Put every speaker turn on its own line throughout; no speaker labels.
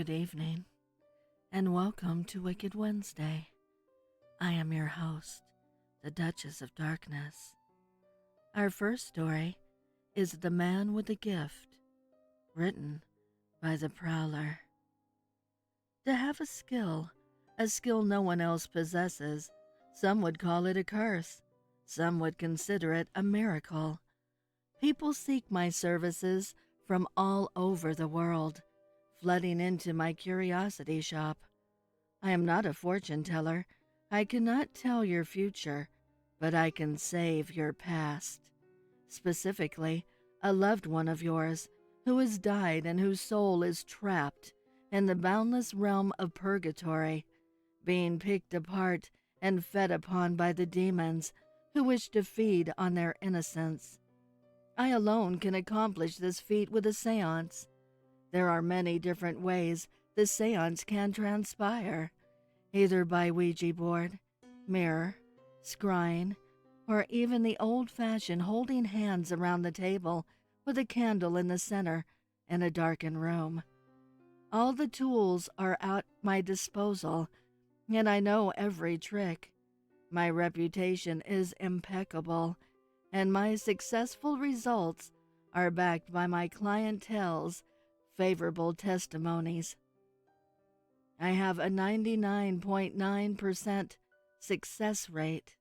Good evening, and welcome to Wicked Wednesday. I am your host, the Duchess of Darkness. Our first story is The Man with the Gift, written by the Prowler. To have a skill no one else possesses, some would call it a curse, some would consider it a miracle. People seek my services from all over the world, flooding into my curiosity shop. I am not a fortune teller. I cannot tell your future, but I can save your past. Specifically, a loved one of yours who has died and whose soul is trapped in the boundless realm of purgatory, being picked apart and fed upon by the demons who wish to feed on their innocence. I alone can accomplish this feat with a seance. There are many different ways the seance can transpire, either by Ouija board, mirror, scrying, or even the old-fashioned holding hands around the table with a candle in the center in a darkened room. All the tools are at my disposal, and I know every trick. My reputation is impeccable, and my successful results are backed by my clientele's favorable testimonies. I have a 99.9% success rate,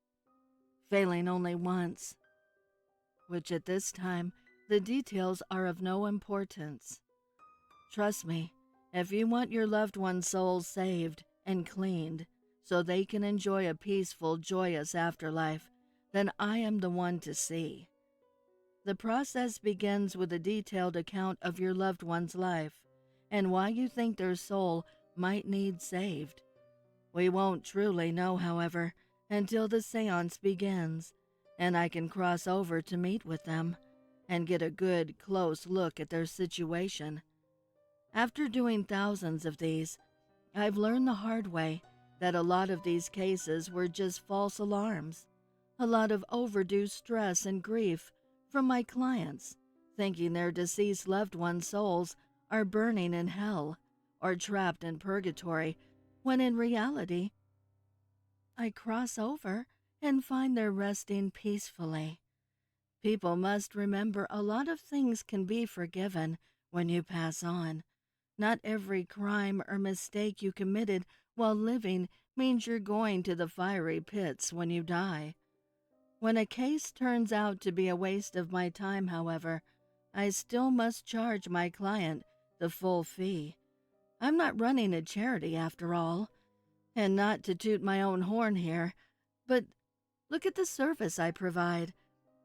failing only once, which at this time the details are of no importance. Trust me, if you want your loved one's soul saved and cleaned so they can enjoy a peaceful, joyous afterlife, then I am the one to see. The process begins with a detailed account of your loved one's life and why you think their soul might need saved. We won't truly know, however, until the seance begins, and I can cross over to meet with them and get a good, close look at their situation. After doing thousands of these, I've learned the hard way that a lot of these cases were just false alarms, a lot of overdue stress and grief from my clients, thinking their deceased loved ones' souls are burning in hell or trapped in purgatory, when in reality, I cross over and find they're resting peacefully. People must remember a lot of things can be forgiven when you pass on. Not every crime or mistake you committed while living means you're going to the fiery pits when you die. When a case turns out to be a waste of my time, however, I still must charge my client the full fee. I'm not running a charity after all, and not to toot my own horn here, but look at the service I provide.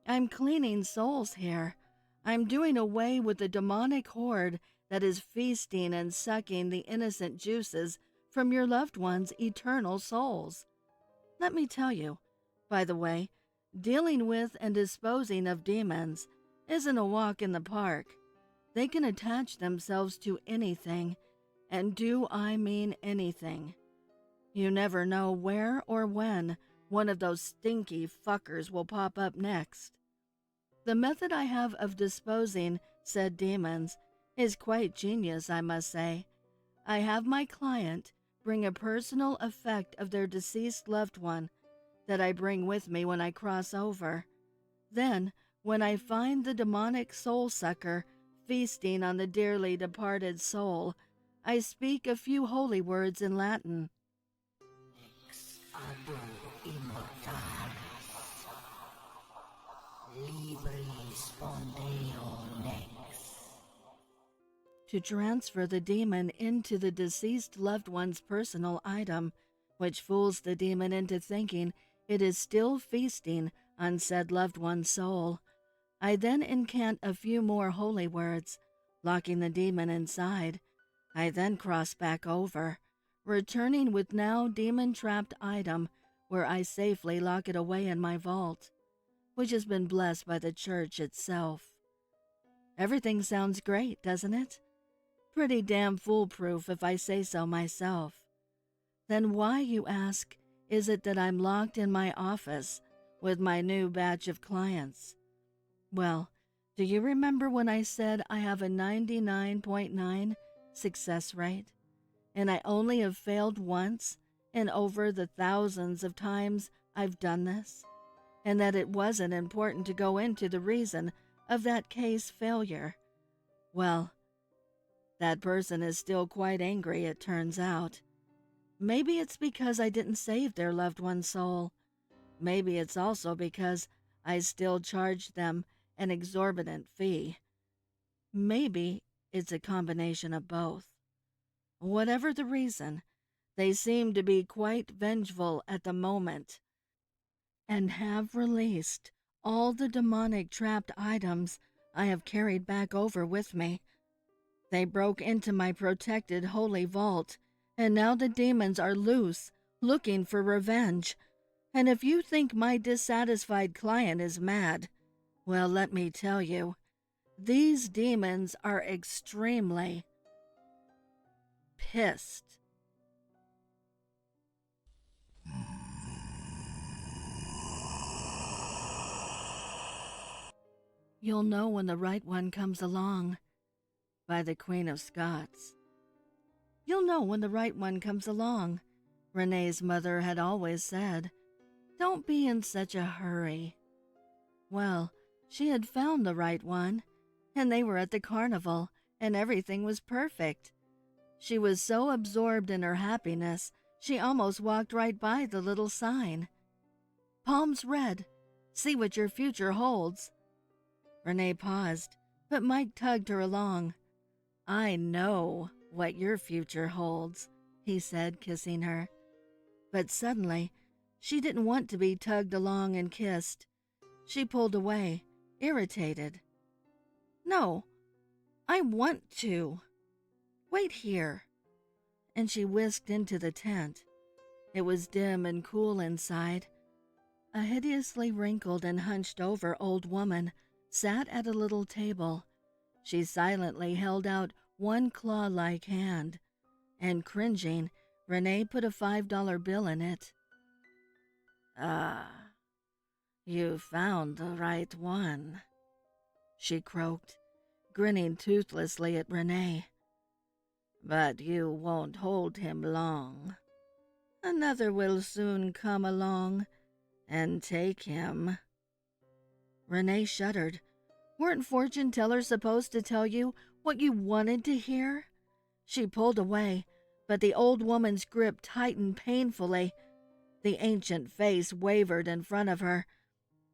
I'm cleaning souls here. I'm doing away with the demonic horde that is feasting and sucking the innocent juices from your loved ones' eternal souls. Let me tell you, by the way, dealing with and disposing of demons isn't a walk in the park. They can attach themselves to anything, and do I mean anything. You never know where or when one of those stinky fuckers will pop up next. The method I have of disposing said demons is quite genius, I must say. I have my client bring a personal effect of their deceased loved one that I bring with me when I cross over. Then, when I find the demonic soul sucker feasting on the dearly departed soul, I speak a few holy words in Latin.
Ex adu immortalis, libri spondeo nex.
To transfer the demon into the deceased loved one's personal item, which fools the demon into thinking it is still feasting on said loved one's soul. I then incant a few more holy words, locking the demon inside. I then cross back over, returning with now demon-trapped item where I safely lock it away in my vault, which has been blessed by the church itself. Everything sounds great, doesn't it? Pretty damn foolproof if I say so myself. Then why, you ask, is it that I'm locked in my office with my new batch of clients? Well, do you remember when I said I have a 99.9 success rate? and I only have failed once in over the thousands of times I've done this, and that it wasn't important to go into the reason of that case failure. Well, that person is still quite angry, it turns out. Maybe it's because I didn't save their loved one's soul. Maybe it's also because I still charged them an exorbitant fee. Maybe it's a combination of both. Whatever the reason, they seem to be quite vengeful at the moment and have released all the demonic trapped items I have carried back over with me. They broke into my protected holy vault, and now the demons are loose, looking for revenge. And if you think my dissatisfied client is mad, well, let me tell you, these demons are extremely pissed. You'll Know When the Right One Comes Along by the Queen of Scots. You'll know when the right one comes along, Renee's mother had always said. Don't be in such a hurry. Well, she had found the right one, and they were at the carnival, and everything was perfect. She was so absorbed in her happiness, she almost walked right by the little sign. Palms red. See what your future holds. Renee paused, but Mike tugged her along. I know what your future holds, he said, kissing her. But suddenly, she didn't want to be tugged along and kissed. She pulled away, irritated. No, I want to. Wait here. And she whisked into the tent. It was dim and cool inside. A hideously wrinkled and hunched over old woman sat at a little table. She silently held out one claw-like hand, and cringing, Renee put a $5 bill in it. You found the right one, she croaked, grinning toothlessly at Renee. But you won't hold him long. Another will soon come along and take him. Renee shuddered. Weren't fortune tellers supposed to tell you what you wanted to hear? She pulled away, but the old woman's grip tightened painfully. The ancient face wavered in front of her,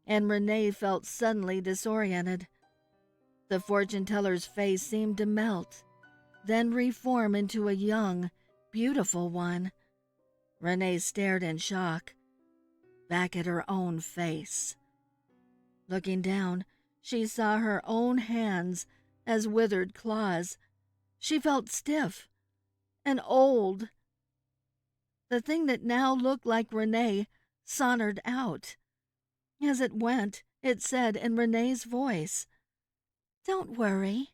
and Renee felt suddenly disoriented. The fortune teller's face seemed to melt, then reform into a young, beautiful one. Renee stared in shock, back at her own face. Looking down, she saw her own hands as withered claws. She felt stiff and old. The thing that now looked like Renee sauntered out. As it went, it said in Renee's voice, Don't worry.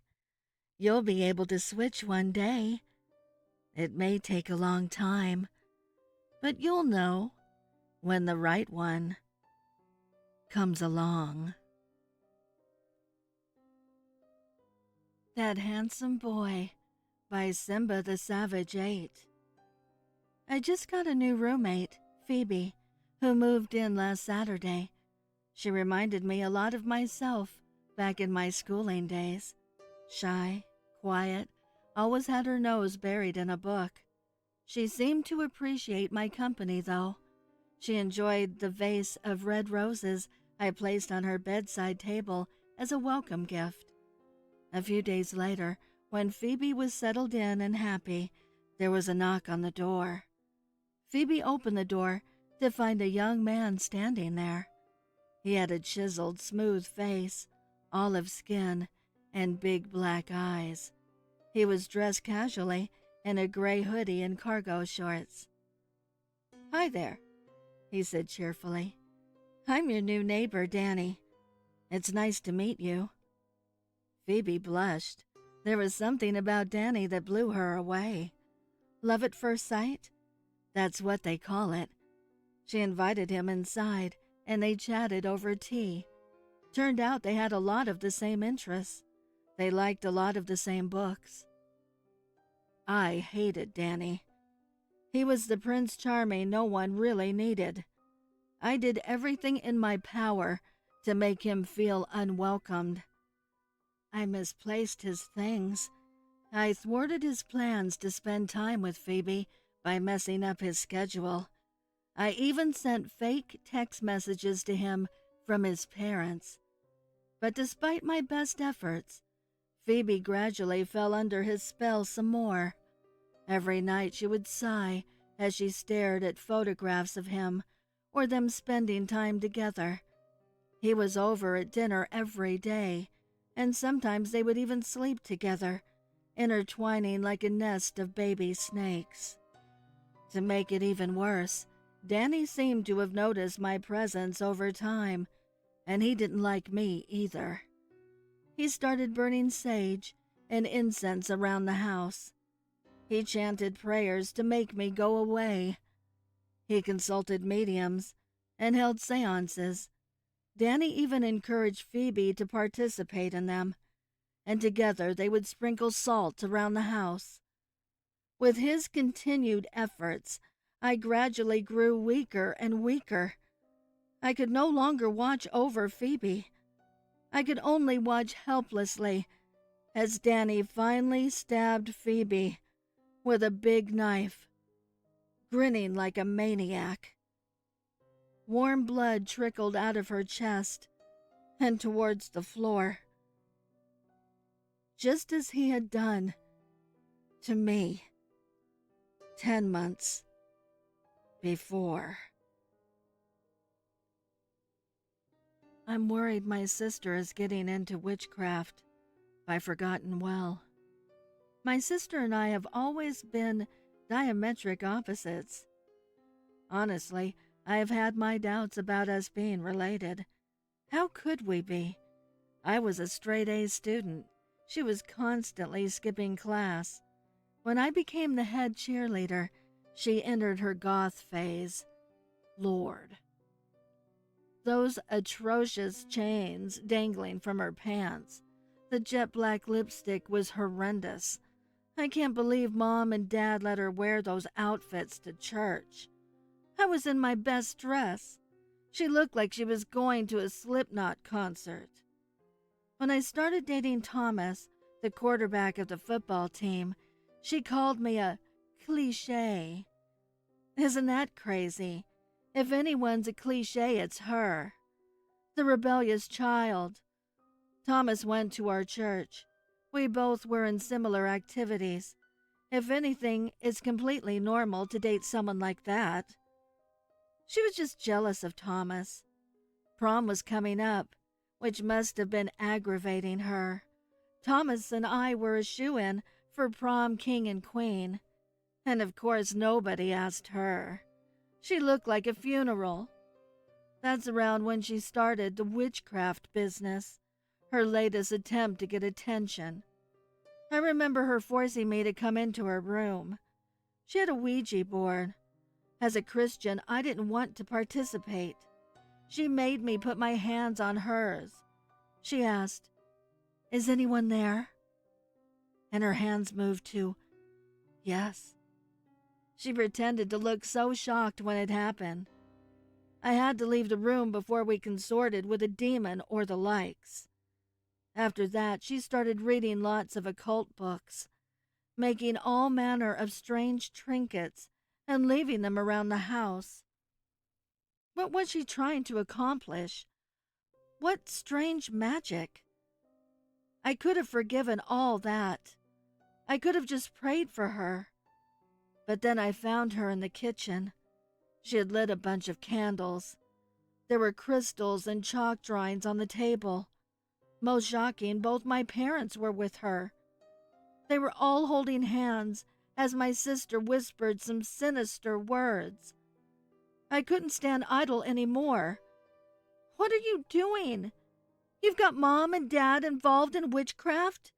You'll be able to switch one day. It may take a long time, but you'll know when the right one comes along. That Handsome Boy by Simba the Savage 8. I just got a new roommate, Phoebe, who moved in last Saturday. She reminded me a lot of myself back in my schooling days. Shy, quiet, always had her nose buried in a book. She seemed to appreciate my company, though. She enjoyed the vase of red roses I placed on her bedside table as a welcome gift. A few days later, when Phoebe was settled in and happy, there was a knock on the door. Phoebe opened the door to find a young man standing there. He had a chiseled, smooth face, olive skin, and big black eyes. He was dressed casually in a gray hoodie and cargo shorts. Hi there, he said cheerfully. I'm your new neighbor, Danny. It's nice to meet you. Phoebe blushed. There was something about Danny that blew her away. Love at first sight? That's what they call it. She invited him inside, and they chatted over tea. Turned out they had a lot of the same interests. They liked a lot of the same books. I hated Danny. He was the Prince Charming no one really needed. I did everything in my power to make him feel unwelcomed. I misplaced his things. I thwarted his plans to spend time with Phoebe by messing up his schedule. I even sent fake text messages to him from his parents. But despite my best efforts, Phoebe gradually fell under his spell some more. Every night she would sigh as she stared at photographs of him or them spending time together. He was over at dinner every day, and sometimes they would even sleep together, intertwining like a nest of baby snakes. To make it even worse, Danny seemed to have noticed my presence over time, and he didn't like me either. He started burning sage and incense around the house. He chanted prayers to make me go away. He consulted mediums and held seances. Danny even encouraged Phoebe to participate in them, and together they would sprinkle salt around the house. With his continued efforts, I gradually grew weaker and weaker. I could no longer watch over Phoebe. I could only watch helplessly as Danny finally stabbed Phoebe with a big knife, grinning like a maniac. Warm blood trickled out of her chest and towards the floor, just as he had done to me 10 months before. I'm worried my sister is getting into Witchcraft by ForgottenWell. My sister and I have always been diametric opposites. Honestly, I have had my doubts about us being related. How could we be? I was a straight-A student. She was constantly skipping class. When I became the head cheerleader, she entered her goth phase. Lord. Those atrocious chains dangling from her pants. The jet black lipstick was horrendous. I can't believe Mom and Dad let her wear those outfits to church. I was in my best dress. She looked like she was going to a Slipknot concert. When I started dating Thomas, the quarterback of the football team, she called me a cliché. Isn't that crazy? If anyone's a cliché, it's her. The rebellious child. Thomas went to our church. We both were in similar activities. If anything, it's completely normal to date someone like that. She was just jealous of Thomas. Prom was coming up, which must have been aggravating her. Thomas and I were a shoo-in for prom king and queen, and of course nobody asked her. She looked like a funeral. That's around when she started the witchcraft business, her latest attempt to get attention. I remember her forcing me to come into her room. She had a Ouija board. As a Christian, I didn't want to participate. She made me put my hands on hers. She asked, "Is anyone there?" And her hands moved to, "Yes." She pretended to look so shocked when it happened. I had to leave the room before we consorted with a demon or the likes. After that, she started reading lots of occult books, making all manner of strange trinkets and leaving them around the house. What was she trying to accomplish? What strange magic? I could have forgiven all that. I could have just prayed for her. But then I found her in the kitchen. She had lit a bunch of candles. There were crystals and chalk drawings on the table. Most shocking, both my parents were with her. They were all holding hands as my sister whispered some sinister words. I couldn't stand idle anymore. "What are you doing? You've got Mom and Dad involved in witchcraft?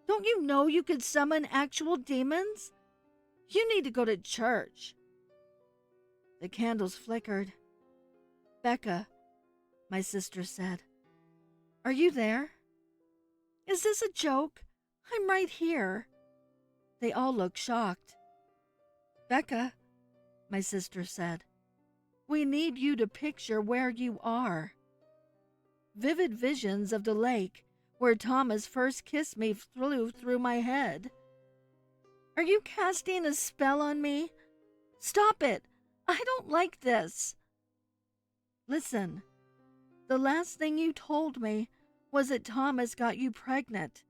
Don't you know you could summon actual demons? You need to go to church." The candles flickered. "Becca," my sister said, "are you there? Is this a joke? I'm right here." They all looked shocked. "Becca," my sister said, "we need you to picture where you are." Vivid visions of the lake where Thomas first kissed me flew through my head. "Are you casting a spell on me? Stop it! I don't like this." "Listen, the last thing you told me was that Thomas got you pregnant.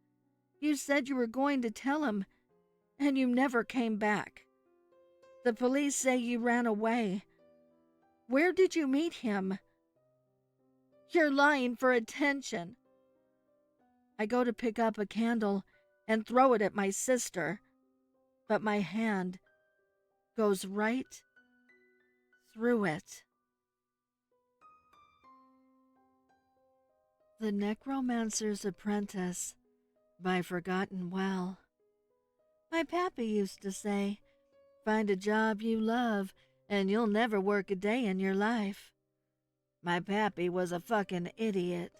You said you were going to tell him, and you never came back. The police say you ran away. Where did you meet him? You're lying for attention." I go to pick up a candle and throw it at my sister, but my hand goes right through it. The Necromancer's Apprentice by ForgottenWell. My pappy used to say, "Find a job you love and you'll never work a day in your life." My pappy was a fucking idiot.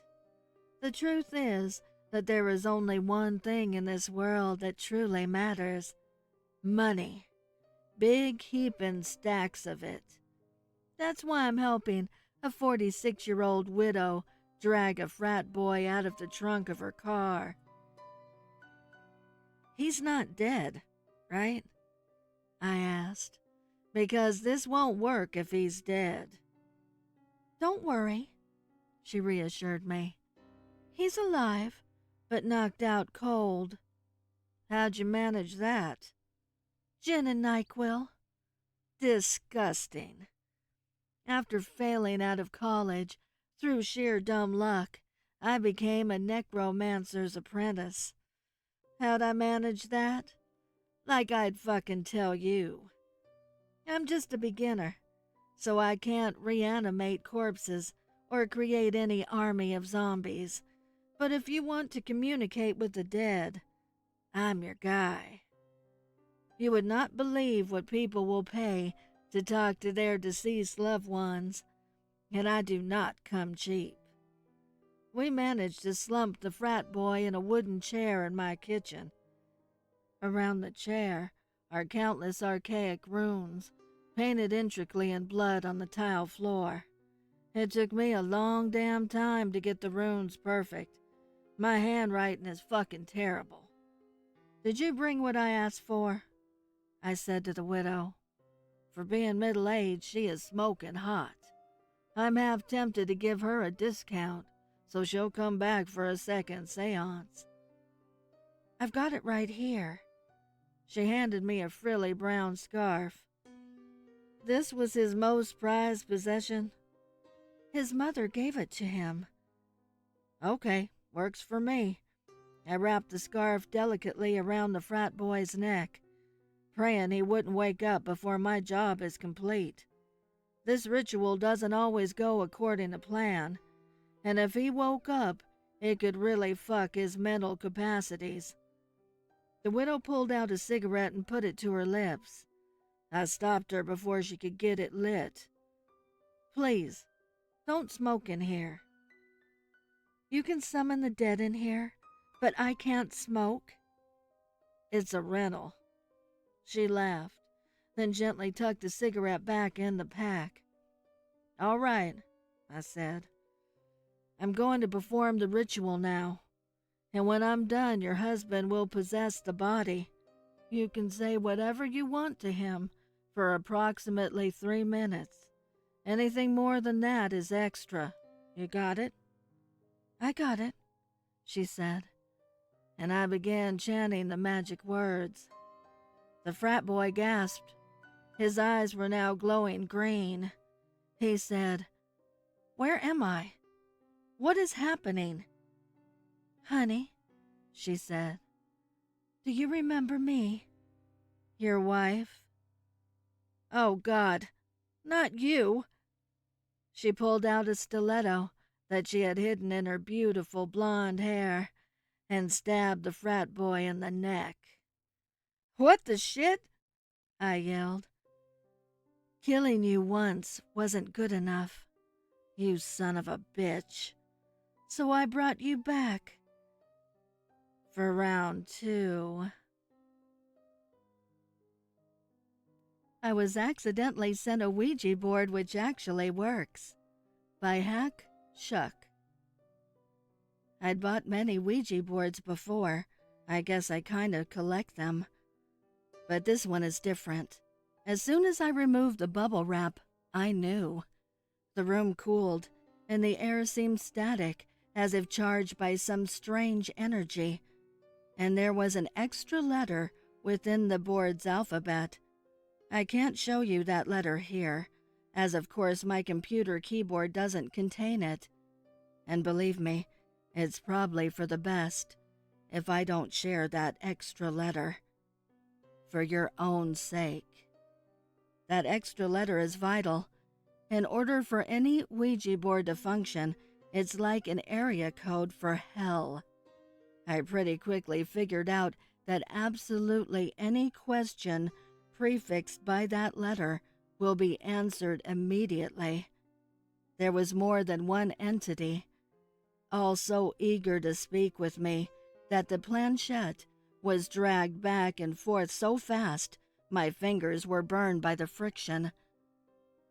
The truth is that there is only one thing in this world that truly matters: money. Big heaping stacks of it. That's why I'm helping a 46-year-old widow drag a frat boy out of the trunk of her car. "He's not dead, right?" I asked, "because this won't work if he's dead." "Don't worry," she reassured me. "He's alive, but knocked out cold." "How'd you manage that?" "Gin and NyQuil." Disgusting. After failing out of college, through sheer dumb luck, I became a necromancer's apprentice. How'd I manage that? Like I'd fucking tell you. I'm just a beginner, so I can't reanimate corpses or create any army of zombies. But if you want to communicate with the dead, I'm your guy. You would not believe what people will pay to talk to their deceased loved ones, and I do not come cheap. We managed to slump the frat boy in a wooden chair in my kitchen. Around the chair are countless archaic runes, painted intricately in blood on the tile floor. It took me a long damn time to get the runes perfect. My handwriting is fucking terrible. "Did you bring what I asked for?" I said to the widow. For being middle-aged, she is smoking hot. I'm half tempted to give her a discount, so she'll come back for a second seance. "I've got it right here." She handed me a frilly brown scarf. "This was his most prized possession?" "His mother gave it to him." "Okay, works for me." I wrapped the scarf delicately around the frat boy's neck, praying he wouldn't wake up before my job is complete. This ritual doesn't always go according to plan, and if he woke up, it could really fuck his mental capacities. The widow pulled out a cigarette and put it to her lips. I stopped her before she could get it lit. "Please, don't smoke in here." "You can summon the dead in here, but I can't smoke." "It's a rental." She laughed, then gently tucked the cigarette back in the pack. "All right," I said. "I'm going to perform the ritual now, and when I'm done, your husband will possess the body. You can say whatever you want to him for approximately 3 minutes. Anything more than that is extra. You got it?" "I got it," she said, and I began chanting the magic words. The frat boy gasped. His eyes were now glowing green. He said, "Where am I? What is happening?" "Honey," she said, "do you remember me?" "Your wife?" "Oh, God, not you!" She pulled out a stiletto that she had hidden in her beautiful blonde hair and stabbed the frat boy in the neck. "What the shit?" I yelled. "Killing you once wasn't good enough, you son of a bitch. So I brought you back for round 2. I was accidentally sent a Ouija board which actually works. By Hack Shuck. I'd bought many Ouija boards before. I guess I kinda collect them. But this one is different. As soon as I removed the bubble wrap, I knew. The room cooled, and the air seemed static, as if charged by some strange energy. And there was an extra letter within the board's alphabet. I can't show you that letter here, as of course my computer keyboard doesn't contain it. And believe me, it's probably for the best if I don't share that extra letter. For your own sake. That extra letter is vital. In order for any Ouija board to function, it's like an area code for hell. I pretty quickly figured out that absolutely any question prefixed by that letter will be answered immediately. There was more than one entity, all so eager to speak with me that the planchette was dragged back and forth so fast my fingers were burned by the friction.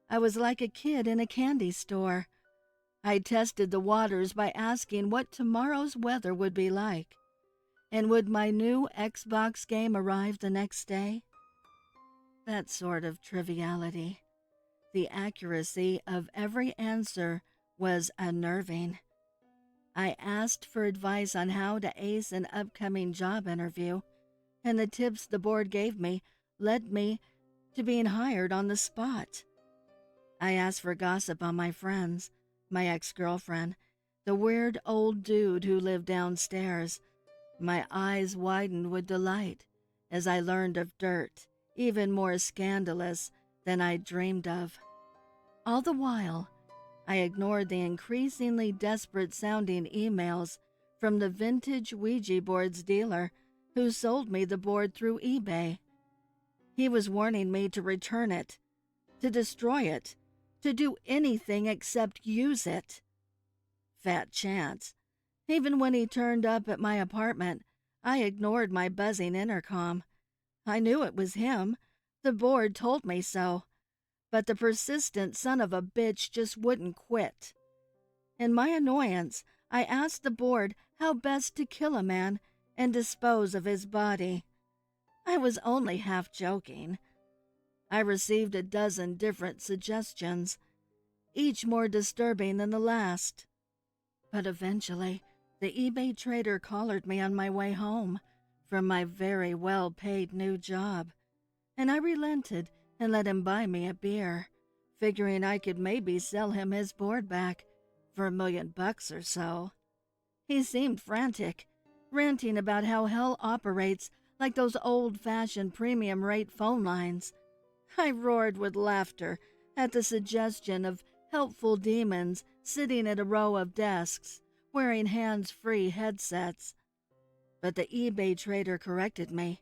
I was like a kid in a candy store. I tested the waters by asking what tomorrow's weather would be like, and would my new Xbox game arrive the next day? That sort of triviality. The accuracy of every answer was unnerving. I asked for advice on how to ace an upcoming job interview, and the tips the board gave me led me to being hired on the spot. I asked for gossip on my friends, my ex-girlfriend, the weird old dude who lived downstairs. My eyes widened with delight as I learned of dirt, even more scandalous than I'd dreamed of. All the while, I ignored the increasingly desperate-sounding emails from the vintage Ouija boards dealer who sold me the board through eBay. He was warning me to return it, to destroy it, to do anything except use it. Fat chance. Even when he turned up at my apartment, I ignored my buzzing intercom. I knew it was him. The board told me so. But the persistent son of a bitch just wouldn't quit. In my annoyance, I asked the board how best to kill a man and dispose of his body. I was only half joking. I received a dozen different suggestions, each more disturbing than the last. But eventually, the eBay trader collared me on my way home from my very well-paid new job, and I relented and let him buy me a beer, figuring I could maybe sell him his board back for $1 million or so. He seemed frantic, ranting about how hell operates like those old-fashioned premium-rate phone lines. I roared with laughter at the suggestion of helpful demons sitting at a row of desks, wearing hands-free headsets. But the eBay trader corrected me.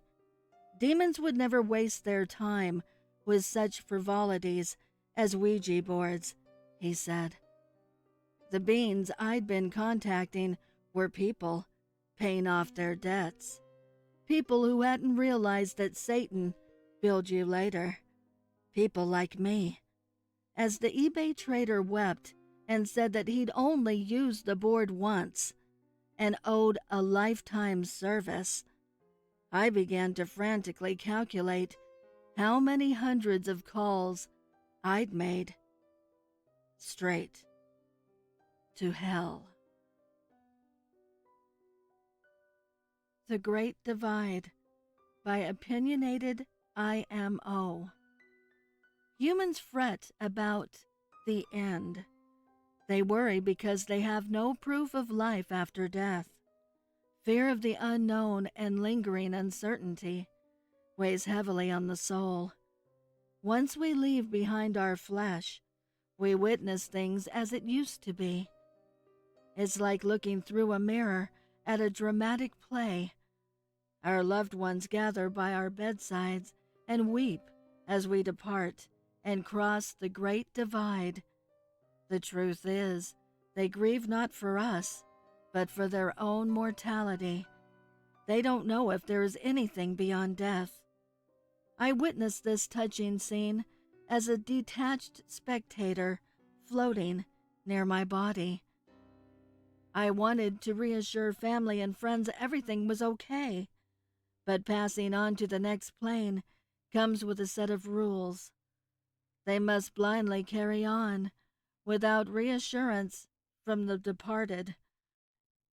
Demons would never waste their time with such frivolities as Ouija boards, he said. The beings I'd been contacting were people paying off their debts. People who hadn't realized that Satan billed you later. People like me. As the eBay trader wept and said that he'd only used the board once and owed a lifetime service, I began to frantically calculate how many hundreds of calls I'd made. Straight to hell. The Great Divide by OpinionatedIMO. Humans fret about the end. They worry because they have no proof of life after death. Fear of the unknown and lingering uncertainty weighs heavily on the soul. Once we leave behind our flesh, we witness things as it used to be. It's like looking through a mirror at a dramatic play. Our loved ones gather by our bedsides and weep as we depart and cross the great divide. The truth is, they grieve not for us, but for their own mortality. They don't know if there is anything beyond death. I witnessed this touching scene as a detached spectator floating near my body. I wanted to reassure family and friends everything was okay, but passing on to the next plane comes with a set of rules. They must blindly carry on, without reassurance from the departed.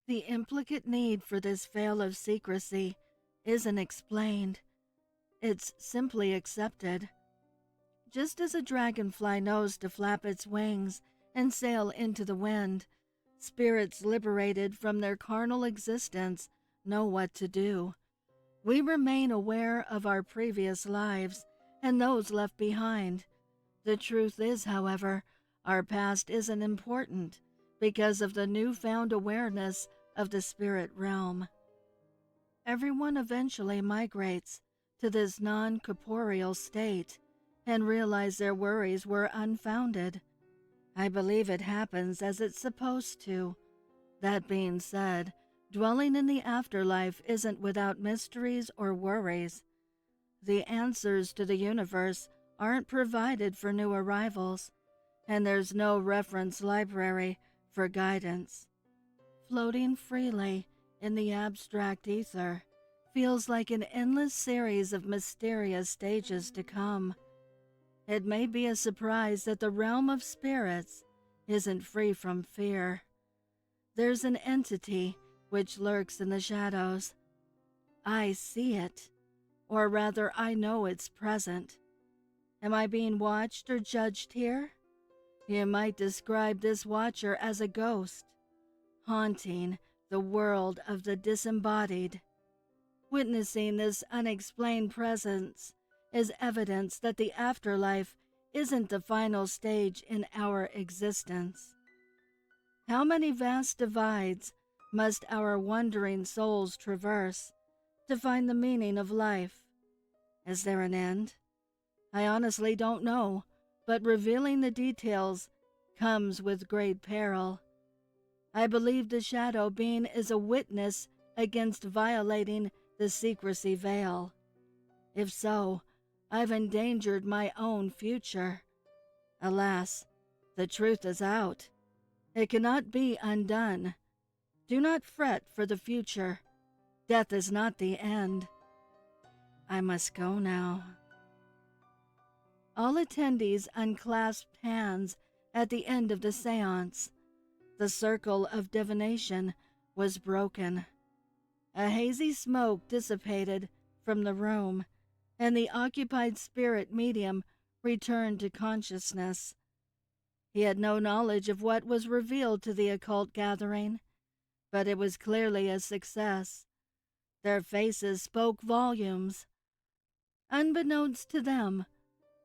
The implicit need for this veil of secrecy isn't explained. It's simply accepted. Just as a dragonfly knows to flap its wings and sail into the wind, spirits liberated from their carnal existence know what to do. We remain aware of our previous lives and those left behind. The truth is, however, our past isn't important because of the newfound awareness of the spirit realm. Everyone eventually migrates to this non-corporeal state and realize their worries were unfounded. I believe it happens as it's supposed to. That being said, dwelling in the afterlife isn't without mysteries or worries. The answers to the universe aren't provided for new arrivals, and there's no reference library for guidance. Floating freely in the abstract ether feels like an endless series of mysterious stages to come. It may be a surprise that the realm of spirits isn't free from fear. There's an entity which lurks in the shadows. I see it, or rather I know it's present. Am I being watched or judged here? You might describe this watcher as a ghost, haunting the world of the disembodied. Witnessing this unexplained presence is evidence that the afterlife isn't the final stage in our existence. How many vast divides must our wandering souls traverse to find the meaning of life? Is there an end? I honestly don't know, but revealing the details comes with great peril. I believe the shadow being is a witness against violating the secrecy veil. If so, I've endangered my own future. Alas, the truth is out. It cannot be undone. Do not fret for the future. Death is not the end. I must go now. All attendees unclasped hands at the end of the seance. The circle of divination was broken. A hazy smoke dissipated from the room, and the occupied spirit medium returned to consciousness. He had no knowledge of what was revealed to the occult gathering, but it was clearly a success. Their faces spoke volumes. Unbeknownst to them,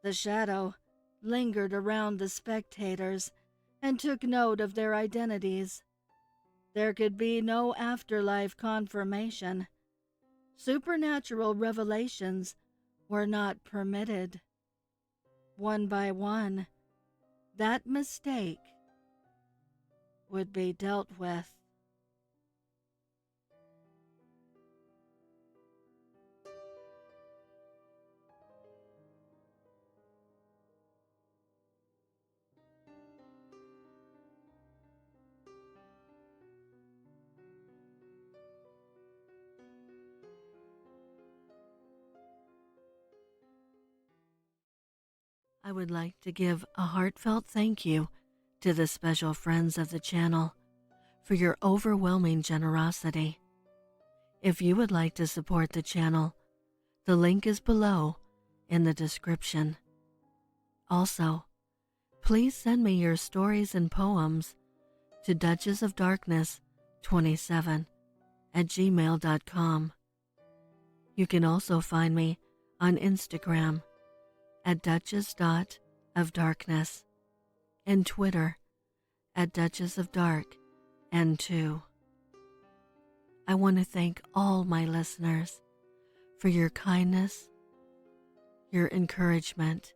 the shadow lingered around the spectators and took note of their identities. There could be no afterlife confirmation. Supernatural revelations were not permitted. One by one, that mistake would be dealt with. I would like to give a heartfelt thank you to the special friends of the channel for your overwhelming generosity. If you would like to support the channel, the link is below in the description. Also, please send me your stories and poems to duchessofdarkness27@gmail.com. You can also find me on Instagram at Duchess.ofdarkness and Twitter at DuchessofDarkN2. I want to thank all my listeners for your kindness, your encouragement,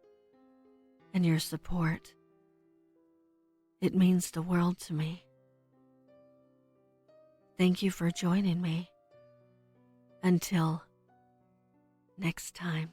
and your support. It means the world to me. Thank you for joining me. Until next time.